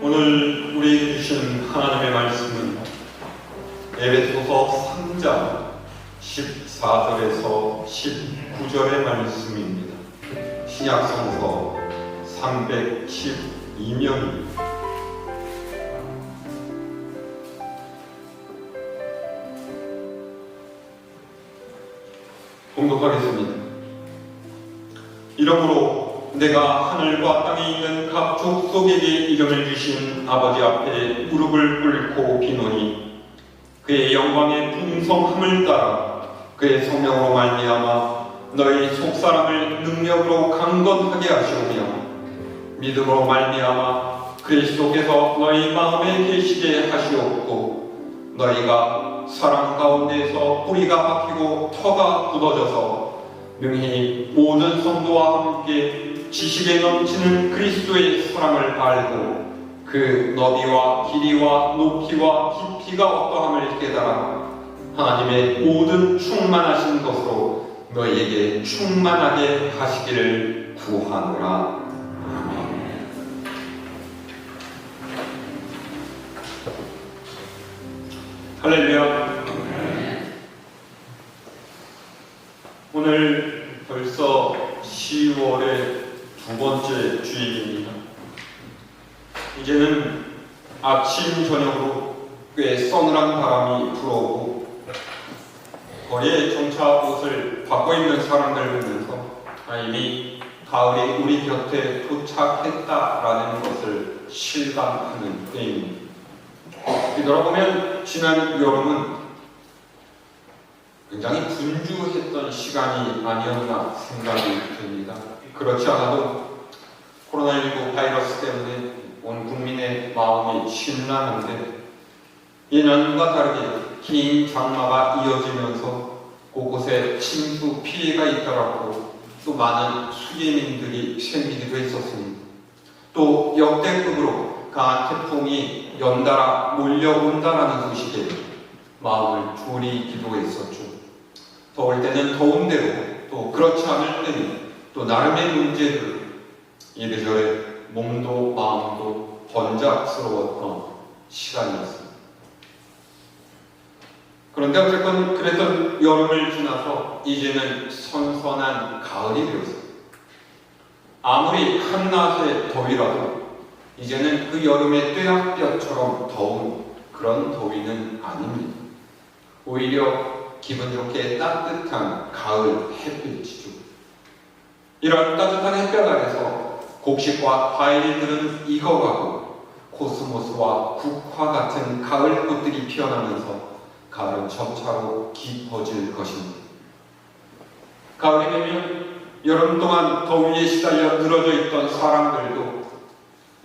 오늘 우리에게 주신 하나님의 말씀은 에베소서 3장 14절에서 19절의 말씀입니다. 신약성서 312면입니다. 봉독하겠습니다. 이러므로 내가 하늘과 땅에 있는 각 족속에게 이름을 주신 아버지 앞에 무릎을 꿇고 비노니 그의 영광의 풍성함을 따라 그의 성령으로 말미암아 너희 속사람을 능력으로 강건하게 하시오며 믿음으로 말미암아 그리스도께서 너희 마음에 계시게 하시옵고 너희가 사랑 가운데서 뿌리가 박히고 터가 굳어져서 능히 모든 성도와 함께 지식에 넘치는 그리스도의 사랑을 알고 그 너비와 길이와 높이와 깊이가 어떠함을 깨달아 하나님의 모든 충만하신 것으로 너희에게 충만하게 하시기를 구하노라. 아멘. 할렐루야. 오늘 벌써 10월의 두 번째 주일입니다. 이제는 아침 저녁으로 꽤 서늘한 바람이 불어오고 거리에 정차 옷을 바꿔 입는 사람들을 보면서 이미 가을이 우리 곁에 도착했다라는 것을 실감하는 때입니다. 뒤돌아보면 지난 여름은 굉장히 분주했던 시간이 아니었나 생각이 듭니다. 그렇지 않아도 코로나19 바이러스 때문에 온 국민의 마음이 심란한데 예년과 다르게 긴 장마가 이어지면서 곳곳에 침수 피해가 잇따랐고 또 많은 수재민들이 생기기도 했었습니다. 또 역대급으로 강한 태풍이 연달아 몰려온다라는 소식에 마음을 졸이기도 했었죠. 더울 때는 더운 대로 또 그렇지 않을 때는 또 나름의 문제들 이래저래 몸도 마음도 번잡스러웠던 시간이었습니다. 그런데 어쨌건 그랬던 여름을 지나서 이제는 선선한 가을이 되었습니다. 아무리 한낮의 더위라도 이제는 그 여름의 뙤약볕처럼 더운 그런 더위는 아닙니다. 오히려 기분 좋게 따뜻한 가을 햇빛이죠. 이런 따뜻한 햇볕 아래서 곡식과 과일들은 익어가고 코스모스와 국화 같은 가을 꽃들이 피어나면서 가을은 점차로 깊어질 것입니다. 가을이 되면 여름 동안 더위에 시달려 늘어져 있던 사람들도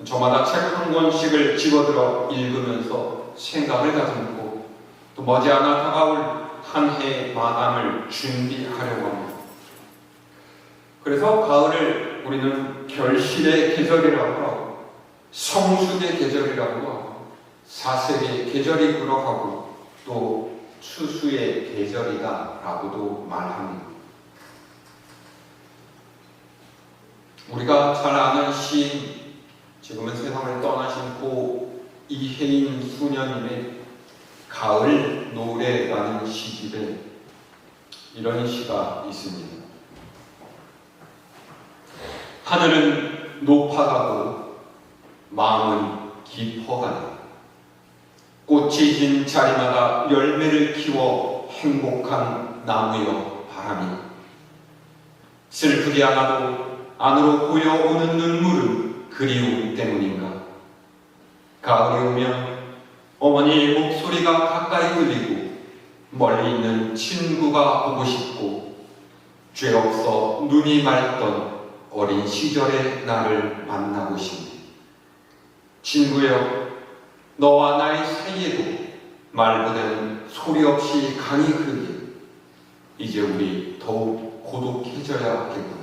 저마다 책 한 권씩을 집어들어 읽으면서 생각을 다듬고 또 머지않아 다가올 한 해의 마감을 준비하려고 합니다. 그래서 가을을 우리는 결실의 계절이라고 하고 성숙의 계절이라고 하고 사색의 계절이기도 하고 또 추수의 계절이다 라고도 말합니다. 우리가 잘 아는 시인, 지금은 세상을 떠나신 고 이혜인 수녀님의 가을 노래라는 시집에 이런 시가 있습니다. 하늘은 높아가고 마음은 깊어가네. 꽃이 진 자리마다 열매를 키워 행복한 나무여 바람이. 슬프지 않아도 안으로 고여오는 눈물은 그리움 때문인가. 가을이 오면 어머니의 목소리가 가까이 들리고 멀리 있는 친구가 보고 싶고 죄 없어 눈이 맑던 어린 시절의 나를 만나고 싶네. 친구여, 너와 나의 사이에도 말보다는 소리 없이 강이 흐르게 이제 우리 더욱 고독해져야겠구나.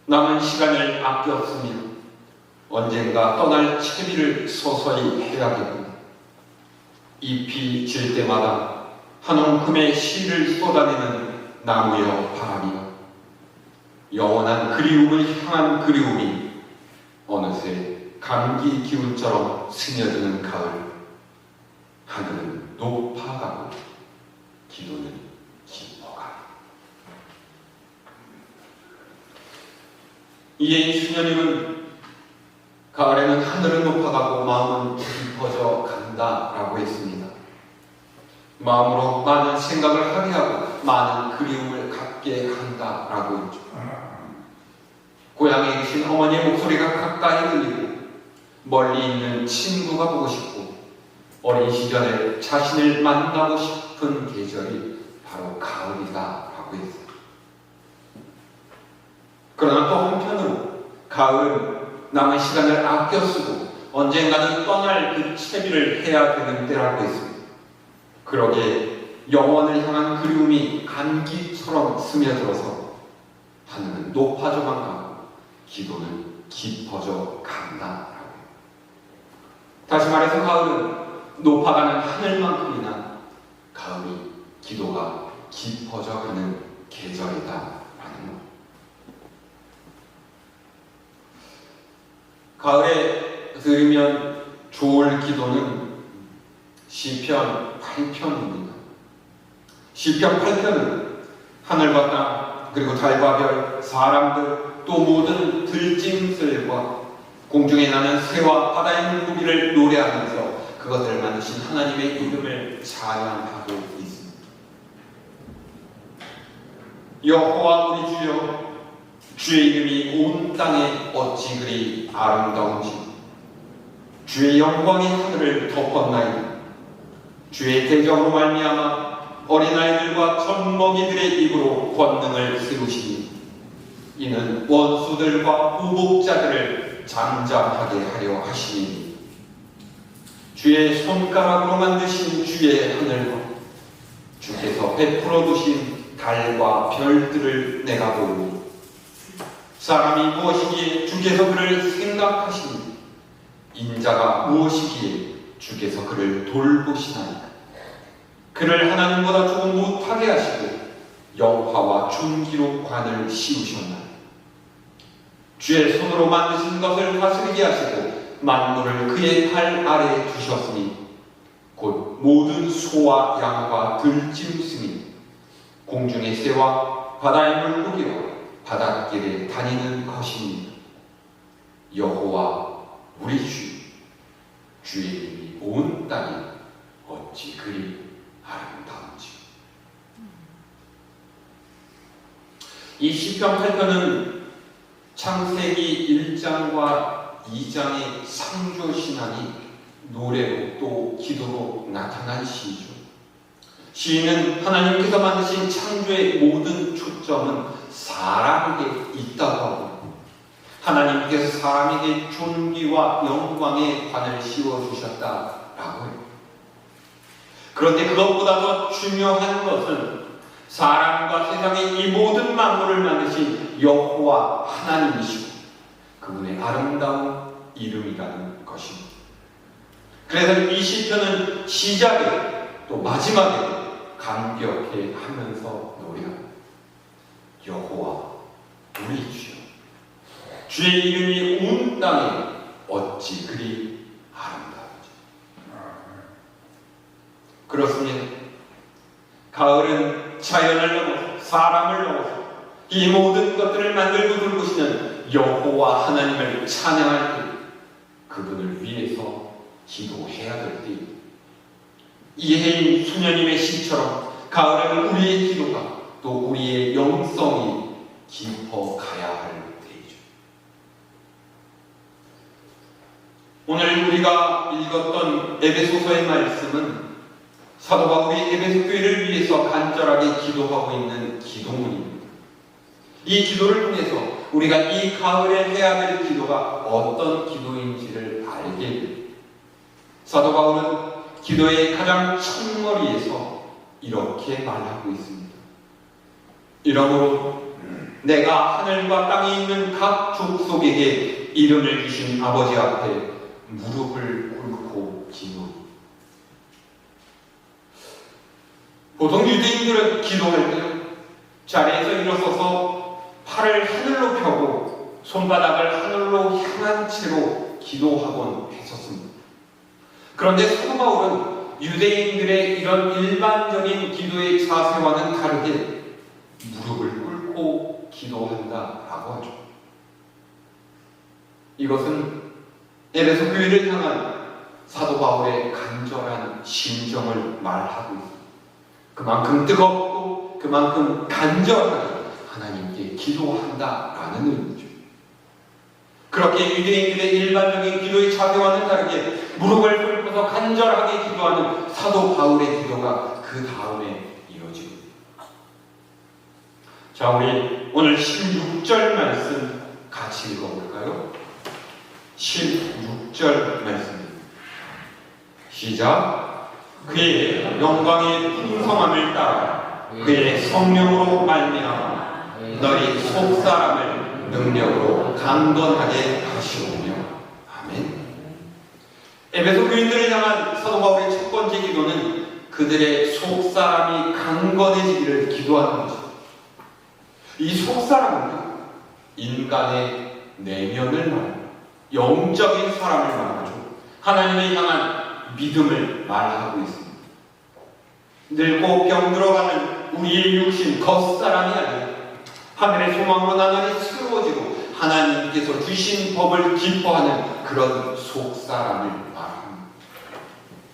남은 시간을 아꼈으며 언젠가 떠날 채비를 서서히 해야겠구나. 잎이 질 때마다 한 움큼의 씨를 쏟아내는 나무여 바람이여, 영원한 그리움을 향한 그리움이 어느새 감기 기운처럼 스며드는 가을. 하늘은 높아가고 기도는 깊어가. 이에 수녀님은 가을에는 하늘은 높아가고 마음은 깊어져 간다라고 했습니다. 마음으로 많은 생각을 하게 하고 많은 그리움을 갖게 한다라고 했죠. 고향에 계신 어머니의 목소리가 가까이 들리고 멀리 있는 친구가 보고 싶고 어린 시절에 자신을 만나고 싶은 계절이 바로 가을이다라고 했어요. 그러나 또 한편으로 가을은 남은 시간을 아껴 쓰고 언젠가는 떠날 그 채비를 해야 되는 때라고 했습니다. 그러기에 영원을 향한 그리움이 감기처럼 스며들어서 하늘은 높아져만 가고 기도는 깊어져 간다라고. 다시 말해서 가을은 높아가는 하늘만큼이나 가을이 기도가 깊어져 가는 계절이다라는 것. 가을에 들으면 좋을 기도는 시편 8편입니다. 시편 8편은 하늘과 땅, 그리고 달과 별, 사람들, 또 모든 들짐승들과 공중에 나는 새와 바다의 물고기를 노래하면서 그것을 만드신 하나님의 이름을 찬양하고 있습니다. 여호와 우리 주여, 주의 이름이 온 땅에 어찌 그리 아름다운지. 주의 영광이 하늘을 덮었나이다. 주의 대적으로 말미암아 어린아이들과 젖먹이들의 입으로 권능을 세우시니 이는 원수들과 보복자들을 잠잠하게 하려 하시니 주의 손가락으로 만드신 주의 하늘과 주께서 베풀어 두신 달과 별들을 내가 보니 사람이 무엇이기에 주께서 그를 생각하시니 인자가 무엇이기에 주께서 그를 돌보시나이까. 그를 하나님보다 조금 못하게 하시고 영화와 존귀로 관을 씌우셨나이다. 주의 손으로 만드신 것을 다스리게 하시고 만물을 그의 팔 아래에 두셨으니 곧 모든 소와 양과 들짐승이 공중의 새와 바다의 물고기와 바닷길에 다니는 것입니다. 여호와 우리 주의 이름이 온 땅에 어찌 그리 아름다운지. 이 시편 8편은 창세기 1장과 2장의 창조신앙이 노래로 또 기도로 나타난 시이죠. 시인은 하나님께서 만드신 창조의 모든 초점은 사람에게 있다고 하고 하나님께서 사람에게 존귀와 영광의 관을 씌워주셨다라고 해요. 그런데 그것보다 더 중요한 것은 사람과 세상의 이 모든 만물을 만드신 여호와 하나님이시고 그분의 아름다운 이름이라는 것입니다. 그래서 이 시편은 시작에 또 마지막에 감격해 하면서 노래합니다. 여호와 우리 주여, 주의 이름이 온 땅에 어찌 그리 아름다운지. 그렇습니다. 가을은 자연을 넘어서 사람을 넘어서 이 모든 것들을 만들고 돌보시는 여호와 하나님을 찬양할 때 그분을 위해서 기도해야 될 때입니다. 이해인 수녀님의 시처럼 가을에는 우리의 기도가 또 우리의 영성이 깊어가야 할 때이죠. 오늘 우리가 읽었던 에베소서의 말씀은 사도 바울이 에베소 교회를 위해서 간절하게 기도하고 있는 기도문입니다. 이 기도를 통해서 우리가 이 가을에 해야 될 기도가 어떤 기도인지를 알게 됩니다. 사도 바울은 기도의 가장 첫머리에서 이렇게 말하고 있습니다. 이러므로 내가 하늘과 땅에 있는 각 족속에게 이름을 주신 아버지 앞에 무릎을 꿇고 기도하니. 보통 유대인들은 기도할 때 자리에서 일어서서 팔을 하늘로 펴고 손바닥을 하늘로 향한 채로 기도하곤 했었습니다. 그런데 사도 바울은 유대인들의 이런 일반적인 기도의 자세와는 다르게 무릎을 꿇고 기도한다라고 하죠. 이것은 에베소 교회를 향한 사도 바울의 간절한 심정을 말하고 있습니다. 그만큼 뜨겁고 그만큼 간절하게 하나님께 기도한다라는 의미죠. 그렇게 유대인들의 일반적인 기도의 자세와는 다르게 무릎을 꿇고서 간절하게 기도하는 사도 바울의 기도가 그 다음에 이루어집니다. 자, 우리 오늘 16절 말씀 같이 읽어볼까요? 16절 말씀입니다. 시작. 그의 영광의 풍성함을 따라 그의 성령으로 말미암아 너희 속사람을 능력으로 강건하게 하시오며. 아멘. 에베소 교인들을 향한 사도 바울의 첫 번째 기도는 그들의 속사람이 강건해지기를 기도하는 것입니다. 이 속사람은 인간의 내면을 말합니다. 영적인 사람을 말하죠. 하나님을 향한 믿음을 말하고 있습니다. 늙고 병들어가는 우리의 육신 겉사람이 아니라 하늘의 소망으로 나날이 새로워지고 하나님께서 주신 법을 기뻐하는 그런 속사람을 말합니다.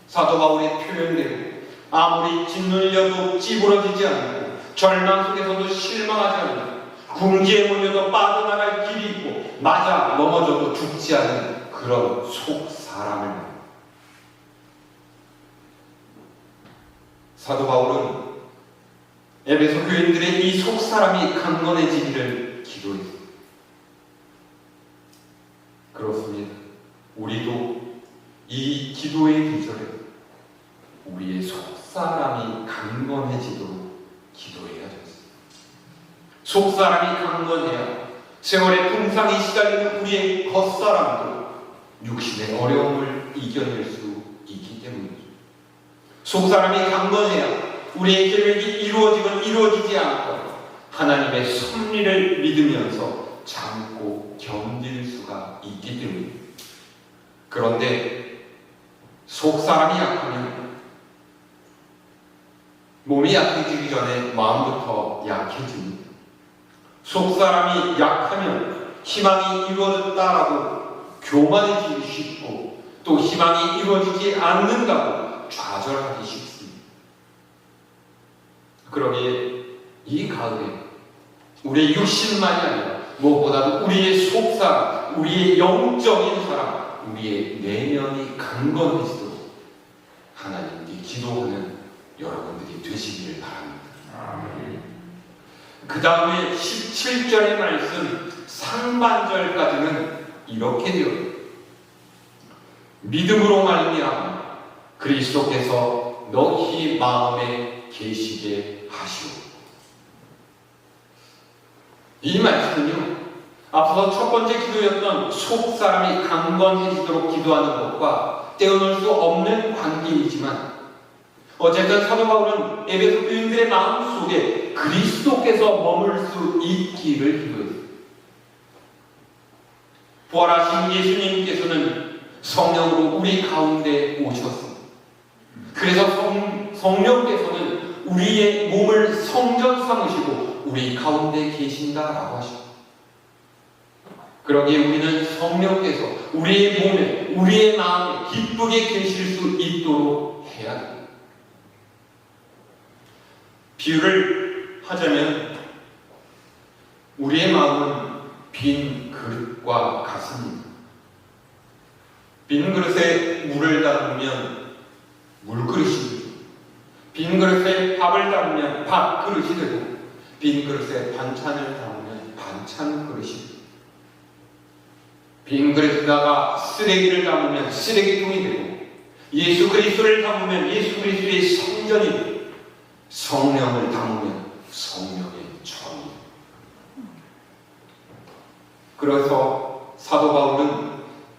사도 바울의 표현대로 아무리 짓눌려도 찌부러지지 않고 절망 속에서도 실망하지 않고 궁지에 몰려도 빠져나갈 길이 있고 맞아 넘어져도 죽지 않은 그런 속사람을 말합니다. 사도 바울은 에베소 교인들의 이 속사람이 강건해지기를 기도했습니다. 그렇습니다. 우리도 이 기도의 기절에 우리의 속사람이 강건해지도록 기도해야 되겠습니다. 속사람이 강건해야 세월의 풍상이 시달리는 우리의 겉사람도 육신의 어려움을 이겨낼 수 있기 때문이죠. 속사람이 강건해야 우리의 계획이 이루어지건 이루어지지 않고 하나님의 섭리를 믿으면서 참고 견딜 수가 있기 때문입니다. 그런데 속사람이 약하면 몸이 약해지기 전에 마음부터 약해집니다. 속사람이 약하면 희망이 이루어졌다라고 교만해지기 쉽고 또 희망이 이루어지지 않는다고 좌절하기 쉽습니다. 그러기에 이 가을에 우리의 육신만이 아니라 무엇보다도 우리의 속사람, 우리의 영적인 사람, 우리의 내면이 강건해지도록 하나님께 기도하는 여러분들이 되시기를 바랍니다. 그 다음에 17절의 말씀 상반절까지는 이렇게 되어 있습니다. 믿음으로 말미암아 그리스도께서 너희 마음에 계시게 하시오. 이 말씀은요, 앞서 첫 번째 기도였던 속사람이 강건해지도록 기도하는 것과 떼어놓을 수 없는 관계이지만 어쨌든 사도 바울은 에베소 교인들의 마음속에 그리스도께서 머물 수 있기를 기도했습니다. 부활하신 예수님께서는 성령으로 우리 가운데 오셨습니다. 그래서 성령께서는 우리의 몸을 성전 삼으시고 우리 가운데 계신다라고 하십니다. 그러기에 우리는 성령께서 우리의 몸에, 우리의 마음에 기쁘게 계실 수 있도록 해야 합니다. 비유를 하자면 우리의 마음은 빈 그릇과 같습니다. 빈 그릇에 물을 담으면 물그릇이 되고, 빈 그릇에 밥을 담으면 밥그릇이 되고, 빈 그릇에 반찬을 담으면 반찬 그릇이 되고, 빈 그릇에다가 쓰레기를 담으면 쓰레기통이 되고, 예수 그리스도를 담으면 예수 그리스도의 성전이 되고, 성령을 담으면 성령의 전이. 그래서 사도 바울은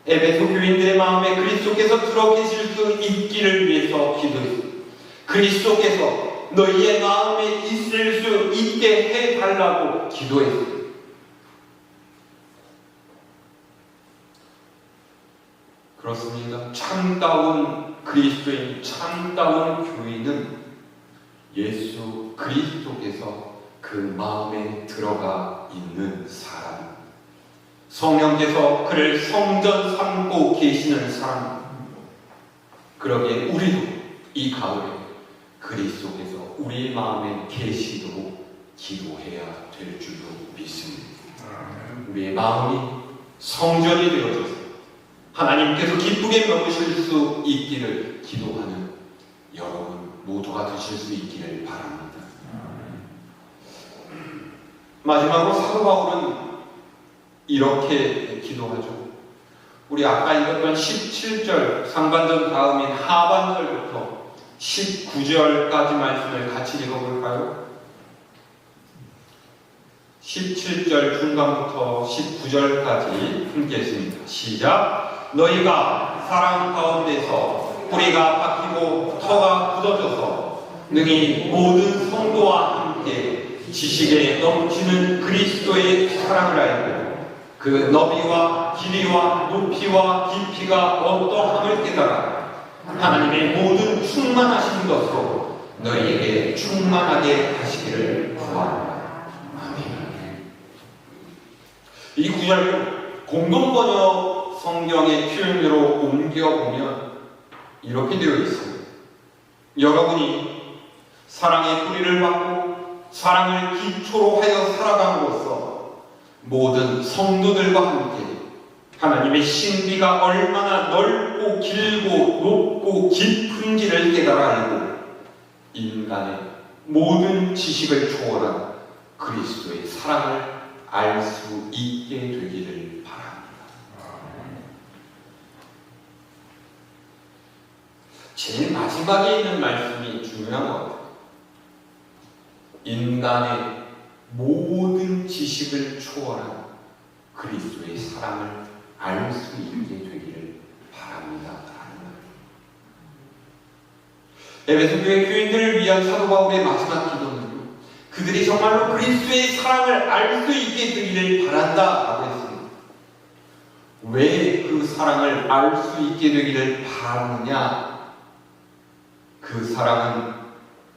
에베소 교인들의 마음에 그리스도께서 들어 계실 수 있기를 위해서 기도했습니다. 그리스도께서 너희의 마음에 있을 수 있게 해달라고 기도했습니다. 그렇습니다. 참다운 그리스도인, 참다운 교인은 예수 그리스도께서 그 마음에 들어가 있는 사람, 성령께서 그를 성전 삼고 계시는 사람. 그러기에 우리도 이 가을에 그리스도께서 우리 마음에 계시도록 기도해야 될 줄로 믿습니다. 우리의 마음이 성전이 되어져서 하나님께서 기쁘게 먹으실 수 있기를 기도하는 여러분 모두가 되실 수 있기를 바랍니다. 마지막으로 사도 바울은 이렇게 기도하죠. 우리 아까 읽었던 17절 상반절 다음인 하반절부터 19절까지 말씀을 같이 읽어볼까요? 17절 중간부터 19절까지 함께 했습니다. 시작! 너희가 사랑 가운데서 뿌리가 박히고 터가 굳어져서 능히 모든 성도와 함께 지식에 넘치는 그리스도의 사랑을 알고 그 너비와 길이와 높이와 깊이가 어떠함을 깨달아 하나님의 모든 충만하신 것으로 너희에게 충만하게 하시기를 구합니다. 아멘. 이 구절을 공동번역 성경의 표현으로 옮겨보면 이렇게 되어 있습니다. 여러분이 사랑의 뿌리를 받고 사랑을 기초로 하여 살아감으로써 모든 성도들과 함께 하나님의 신비가 얼마나 넓고 길고 높고 깊은지를 깨달아 알고 인간의 모든 지식을 초월한 그리스도의 사랑을 알 수 있게 되기를 바랍니다. 제일 마지막에 있는 말씀이 중요한 것 같아요. 인간의 모든 지식을 초월한 그리스도의 사랑을 알 수 있게 되기를 바랍니다. 에베소 교회 교인들을 위한 사도 바울의 마지막 기도는요, 그들이 정말로 그리스도의 사랑을 알 수 있게 되기를 바란다라고 했습니다. 왜 그 사랑을 알 수 있게 되기를 바라느냐? 그 사랑은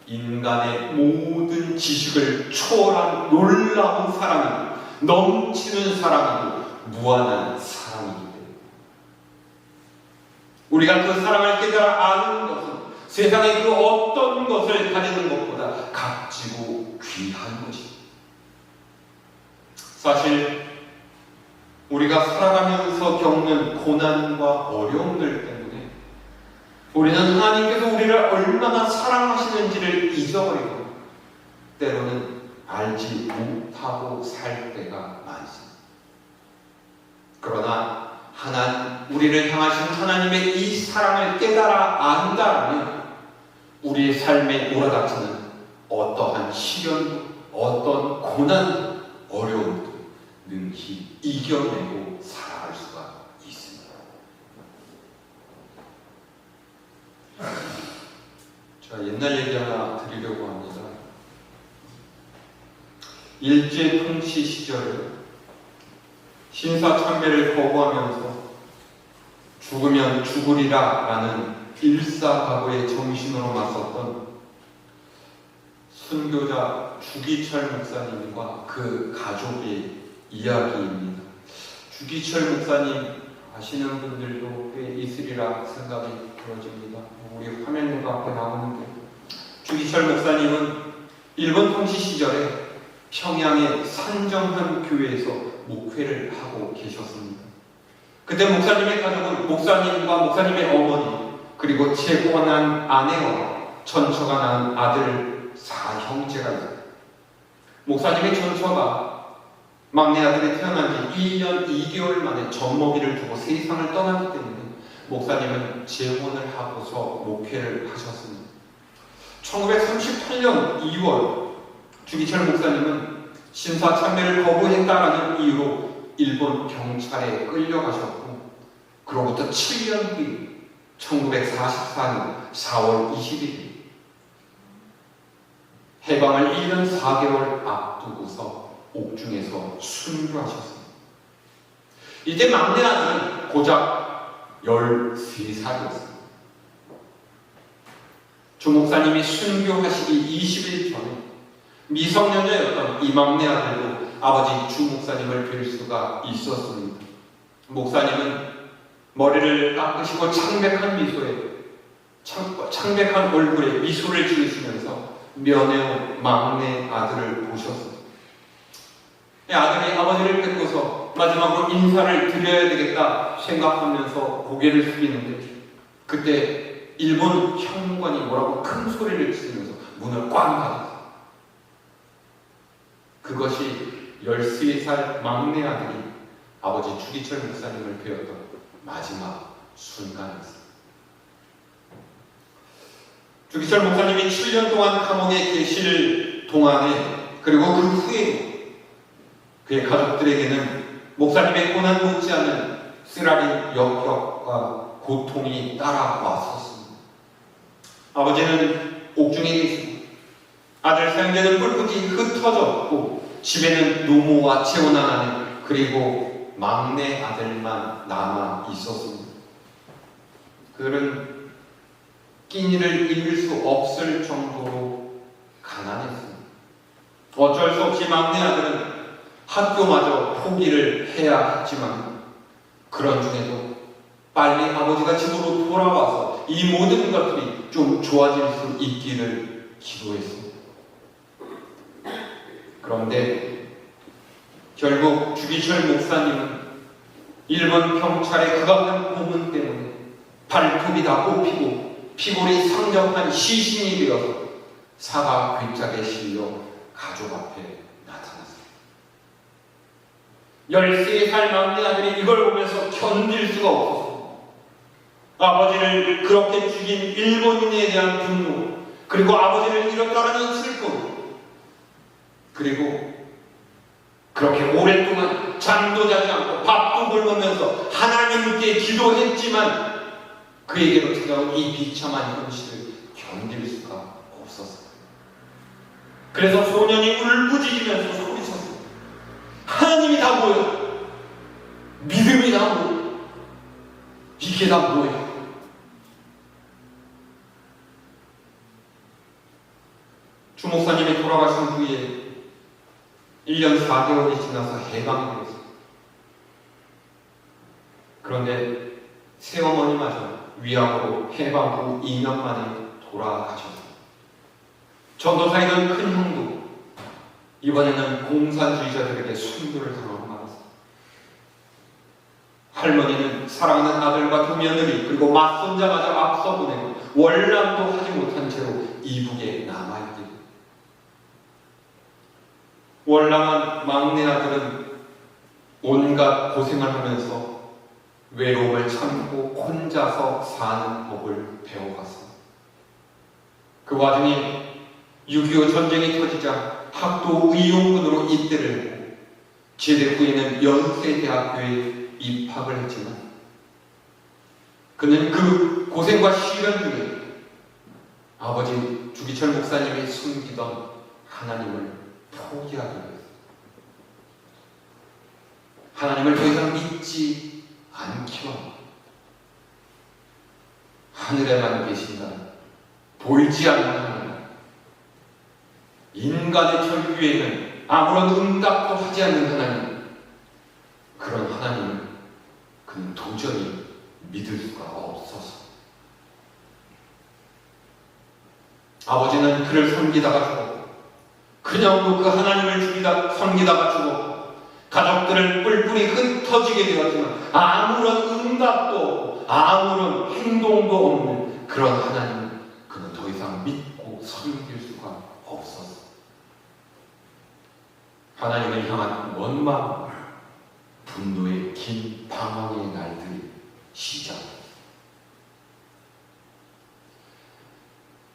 인간의 모든 지식을 초월한 놀라운 사랑이고 넘치는 사랑이고 무한한 사랑이기 때문에 우리가 그 사랑을 깨달아 아는 것은 세상의 그 어떤 것을 가지는 것보다 값지고 귀한 것입니다. 사실 우리가 살아가면서 겪는 고난과 어려움들 때문에 우리는 하나님께서 우리를 얼마나 사랑하시는지를 잊어버리고 때로는 알지 못하고 살 때가 많습니다. 그러나 우리를 향하신 하나님의 이 사랑을 깨달아 안다면 우리의 삶에 몰아닥치는 어떠한 시련도 어떤 고난도 어려움도 능히 이겨내고 살아갈 수가 있습니다. 자, 옛날 얘기 하나 드리려고 합니다. 일제 통치 시절에 신사참배를 거부하면서 죽으면 죽으리라 라는 일사각오의 정신으로 맞섰던 순교자 주기철 목사님과 그 가족의 이야기입니다. 주기철 목사님 아시는 분들도 꽤 있으리라 생각이 들어집니다. 우리 화면으로 앞에 나오는데 주기철 목사님은 일본 통치 시절에 평양의 산정한 교회에서 목회를 하고 계셨습니다. 그때 목사님의 가족은 목사님과 목사님의 어머니 그리고 재혼한 아내와 전처가 낳은 아들 4형제가 있습니다. 목사님의 전처가 막내 아들이 태어난 지 1년 2개월 만에 젖먹이를 두고 세상을 떠나기 때문에 목사님은 재혼을 하고서 목회를 하셨습니다. 1938년 2월 주기철 목사님은 신사참배를 거부했다라는 이유로 일본 경찰에 끌려가셨고 그로부터 7년 뒤 1944년 4월 21일 해방을 1년 4개월 앞두고서 옥중에서 순교하셨습니다. 이때 막내 아들은 고작 13살이었습니다. 주 목사님이 순교하시기 20일 전에 미성년자였던 이 막내 아들도 아버지 주 목사님을 뵐 수가 있었습니다. 목사님은 머리를 깎으시고 창백한 얼굴에 미소를 지으시면서 면회온 막내 아들을 보셨습니다. 아들이 아버지를 뵙고서 마지막으로 인사를 드려야 되겠다 생각하면서 고개를 숙이는데, 그때 일본 형무관이 뭐라고 큰 소리를 치면서 문을 꽝 닫았어요. 그것이 13살 막내 아들이 아버지 주기철 목사님을 배웠던 마지막 순간이었습니다. 주기철 목사님이 7년 동안 감옥에 계실 동안에, 그리고 그 후에 그의 가족들에게는 목사님의 고난 못지않은 쓰라린 역경과 고통이 따라왔었습니다. 아버지는 옥중에 계시고 아들 사형제는 뿔뿔이 흩어졌고 집에는 노모와 재혼한 아내 그리고 막내 아들만 남아 있었습니다. 그들은 끼니를 잃을 수 없을 정도로 가난했습니다. 어쩔 수 없이 막내 아들은 학교마저 포기를 해야 했지만, 그런 중에도 빨리 아버지가 집으로 돌아와서 이 모든 것들이 좀 좋아질 수 있기를 기도했습니다. 그런데 결국 주기철 목사님은 일본 경찰의 극악한 고문 때문에 발톱이 다 뽑히고 피골이 상접한 시신이 되어서 사과 괴짝에 실려 가족 앞에 나타났습니다. 13살 막내 아들이 이걸 보면서 견딜 수가 없었습니다. 아버지를 그렇게 죽인 일본인에 대한 분노, 그리고 아버지를 잃었다는 슬픔, 그리고 그렇게 오랫동안 잠도 자지 않고 밥도 굶으면서 하나님께 기도했지만 그에게로 찾아온 이 비참한 현실을 견딜 수가 없었어요. 그래서 소년이 울부짖으면서 소리쳤어요. 하나님이 다 뭐예요? 믿음이 다 뭐예요? 이게 다 뭐예요? 주 목사님이 돌아가신 후에 1년 4개월이 지나서 해방이 되었습니다. 그런데 새어머니마저 위암으로 해방 후 2년 만에 돌아가셨습니다. 전도사이던 큰 형도 이번에는 공산주의자들에게 순교를 당하고 말았습니다. 할머니는 사랑하는 아들과 두 며느리 그리고 맞손자마저 앞서 보내고 월남도 하지 못한 채로 이북에 남아있게 됩니다. 월남한 막내 아들은 온갖 고생을 하면서 외로움을 참고 혼자서 사는 법을 배워갔습니다. 그 와중에 6.25 전쟁이 터지자 학도 의용군으로 입대를 했고 제대 후에는 연세대학교에 입학을 했지만 그는 그 고생과 시련 중에 아버지 주기철 목사님이 숨기던 하나님을 포기하게 되었습니다. 하나님을 더 이상 믿지 않기로 합니다. 하늘에만 계신다. 보이지 않는 하나님. 인간의 절규에는 아무런 응답도 하지 않는 하나님. 그런 하나님을 그는 도저히 믿을 수가 없어서 아버지는 그를 섬기다가 죽었고 그냥도 그 하나님을 섬기다가 죽었고 가족들은 뿔뿔이 흩어지게 되었지만 아무런 응답도 없고 아무런 행동도 없는 그런 하나님을 그는 더 이상 믿고 섬길 수가 없었어. 하나님을 향한 원망, 분노의 긴 방황의 날들이 시작됐습니다.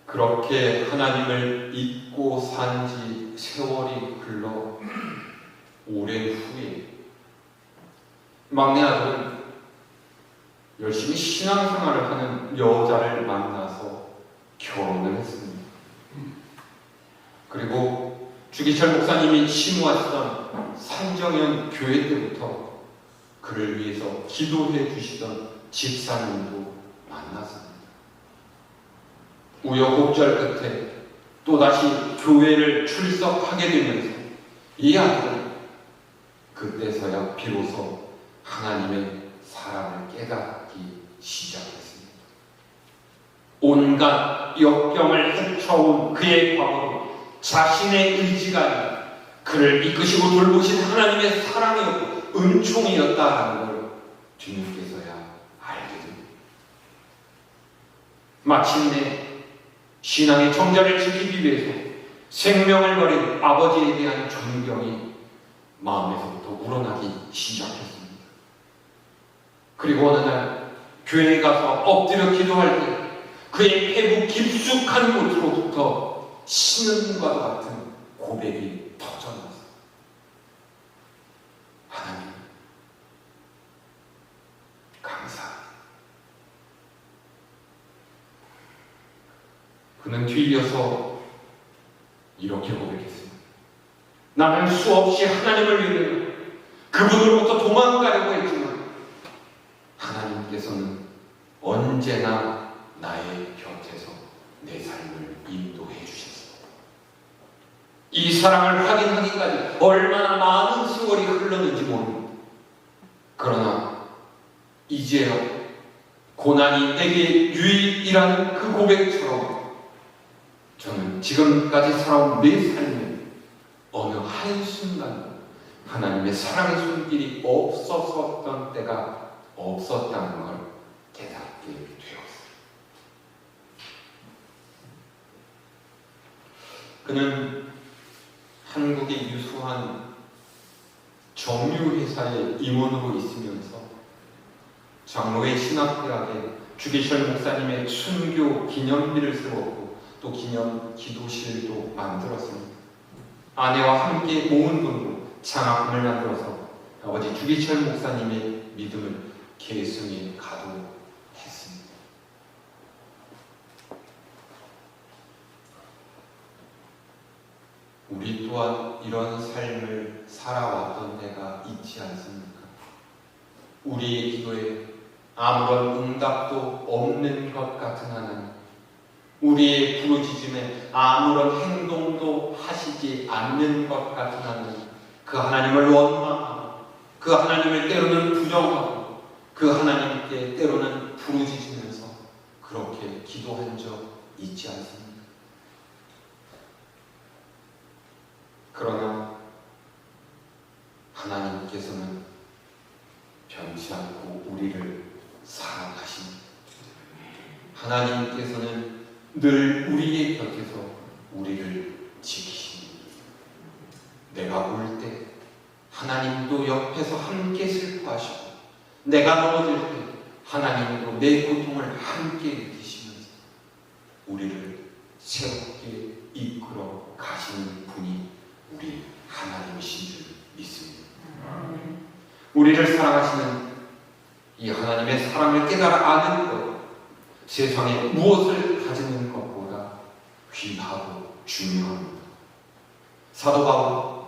그렇게 하나님을 잊고 산 지 세월이 흘러 오랜 후에 막내 아들은 열심히 신앙생활을 하는 여자를 만나서 결혼을 했습니다. 그리고 주기철 목사님이 심우하시던 산정현 교회 때부터 그를 위해서 기도해 주시던 집사님도 만났습니다. 우여곡절 끝에 또다시 교회를 출석하게 되면서 이 아들은 그때서야 비로소 하나님의 사랑을 깨닫기 시작했습니다. 온갖 역경을 헤쳐온 그의 과거로 자신의 의지가 아니라 그를 이끄시고 돌보신 하나님의 사랑이었고 은총이었다라는 걸 뒤늦게서야 알게 됩니다. 마침내 신앙의 정자를 지키기 위해서 생명을 버린 아버지에 대한 존경이 마음에서부터 우러나기 시작했습니다. 그리고 어느 날 교회에 가서 엎드려 기도할 때 그의 배부 깊숙한 곳으로부터 신음과도 같은 고백이 터져나왔습니다. 하나님, 감사합니다. 그는 뒤이어서 이렇게 고백했습니다. 나는 수없이 하나님을 위해 그분으로부터 도망가려고 했지만 하나님께서는 언제나 나의 곁에서 내 삶을 인도해 주셨습니다. 이 사랑을 확인하기까지 얼마나 많은 세월이 흘렀는지 모릅니다. 그러나 이제야 고난이 내게 유익이라는 그 고백처럼 저는 지금까지 살아온 내 삶에 어느 한순간도 하나님의 사랑의 손길이 없었던 때가 없었다는 걸 깨닫게 되었어요. 그는 한국의 유수한 정유회사의 임원으로 있으면서 장로회 신학대학에 주기철 목사님의 순교 기념비를 세웠고 또 기념 기도실도 만들었습니다. 아내와 함께 모은 돈으로 장학금을 만들어서 아버지 주기철 목사님의 믿음을 계승해 가도록 했습니다. 우리 또한 이런 삶을 살아왔던 때가 있지 않습니까? 우리의 기도에 아무런 응답도 없는 것 같은 하나님, 우리의 부르짖음에 아무런 행동도 하시지 않는 것 같은 하나님, 그 하나님을 원망하고 그 하나님을 때로는 부정하고 그 하나님께 때로는 부르짖으면서 그렇게 기도한 적 있지 않습니까? 그러나 하나님께서는 변치 않고 우리를 사랑하십니다. 하나님께서는 늘 우리의 곁에서 우리를 지키십니다. 내가 울 때 하나님도 옆에서 함께 슬퍼하시고 내가 넘어질 때 하나님도 내 고통을 함께 느끼시면서 우리를 새롭게 이끌어 가시는 분이 우리 하나님이신 줄 믿습니다. 우리를 사랑하시는 이 하나님의 사랑을 깨달아 아는 것, 세상에 무엇을 가지는 것보다 귀하고 중요합니다. 사도 바울,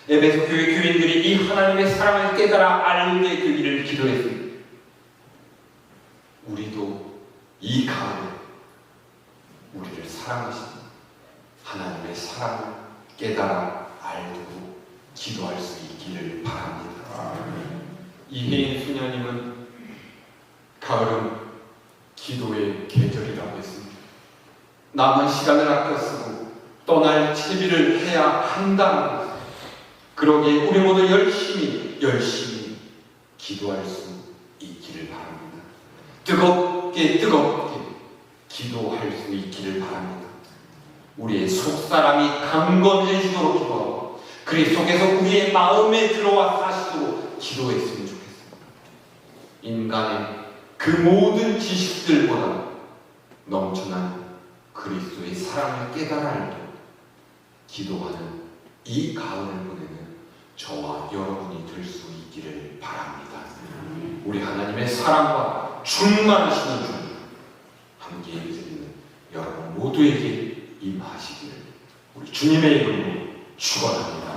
에베소 교회 교인들이 이 하나님의 사랑을 깨달아 알게 되기를 기도했습니다. 우리도 이 가을에 우리를 사랑하시는 하나님의 사랑을 깨달아 알고 기도할 수 있기를 바랍니다. 이혜인 수녀님은 가을은 기도의 계절이라고 했습니다. 남은 시간을 아껴 쓰고 떠날 채비를 해야 한다는 것. 그러기에 우리 모두 열심히 기도할 수 있기를 바랍니다. 뜨겁게 기도할 수 있기를 바랍니다. 우리의 속사람이 강건해지도록 기도하고 그리스도께서 우리의 마음에 들어와 사시도록 기도했으면 좋겠습니다. 인간의 그 모든 지식들보다 넘쳐난 그리스도의 사랑을 깨달아 알고 기도하는 이 가을을 보내는 저와 여러분이 될 수 있기를 바랍니다. 우리 하나님의 사랑과 충만하시는 주 함께 예배드리는 여러분 모두에게 임하시기를 우리 주님의 이름으로 축원합니다.